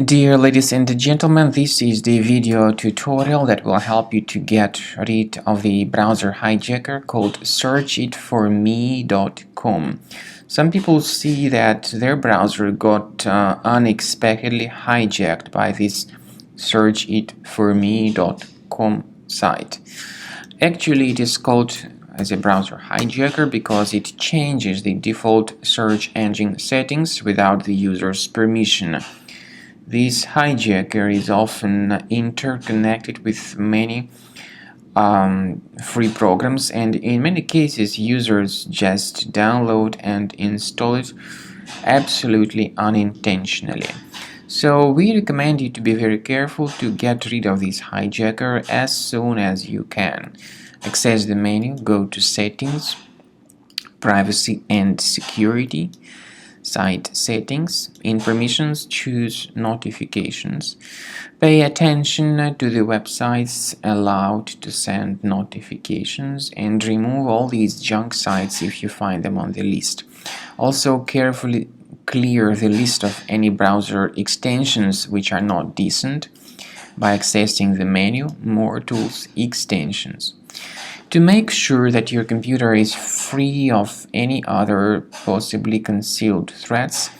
Dear ladies and gentlemen, this is the video tutorial that will help you to get rid of the browser hijacker called searchitforme.com. Some people see that their browser got unexpectedly hijacked by this searchitforme.com site. Actually, it is called as a browser hijacker because it changes the default search engine settings without the user's permission. This hijacker is often interconnected with many free programs, and in many cases users just download and install it absolutely unintentionally. So we recommend you to be very careful to get rid of this hijacker as soon as you can. Access the menu, go to Settings, Privacy and Security, Site Settings. In Permissions, choose Notifications. Pay attention to the websites allowed to send notifications and remove all these junk sites if you find them on the list. Also, carefully clear the list of any browser extensions which are not decent by accessing the menu, More Tools, Extensions. To make sure that your computer is free of any other possibly concealed threats,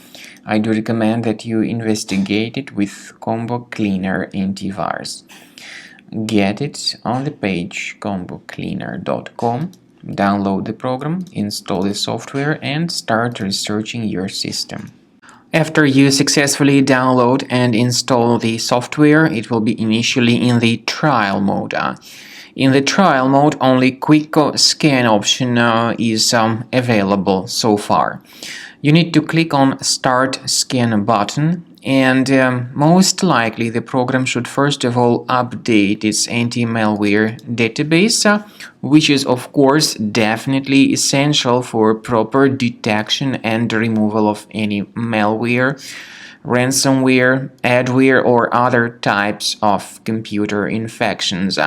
I do recommend that you investigate it with Combo Cleaner Antivirus. Get it on the page combocleaner.com, download the program, install the software, and start researching your system. After you successfully download and install the software, it will be initially in the trial mode. In the trial mode, only Quick Scan option is available so far. You need to click on Start Scan button, and most likely the program should first of all update its anti-malware database, which is of course definitely essential for proper detection and removal of any malware, ransomware, adware, or other types of computer infections.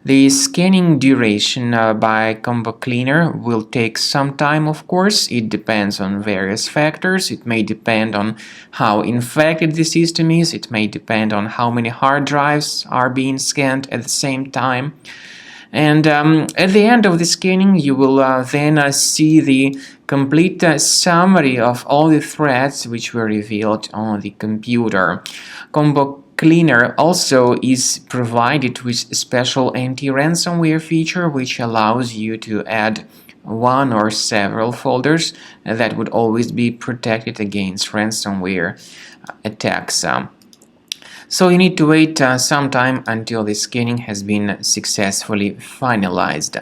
The scanning duration by Combo Cleaner will take some time, of course. It depends on various factors. It may depend on how infected the system is. It may depend on how many hard drives are being scanned at the same time. And at the end of the scanning, you will then see the complete summary of all the threats which were revealed on the computer. Combo Cleaner also is provided with a special anti-ransomware feature which allows you to add one or several folders that would always be protected against ransomware attacks. So you need to wait some time until the scanning has been successfully finalized.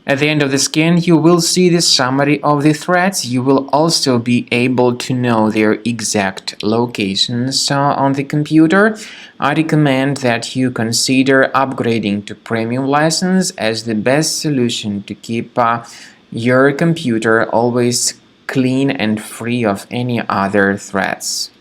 At the end of the scan, you will see the summary of the threats. You will also be able to know their exact locations on the computer. I recommend that you consider upgrading to premium license as the best solution to keep your computer always clean and free of any other threats.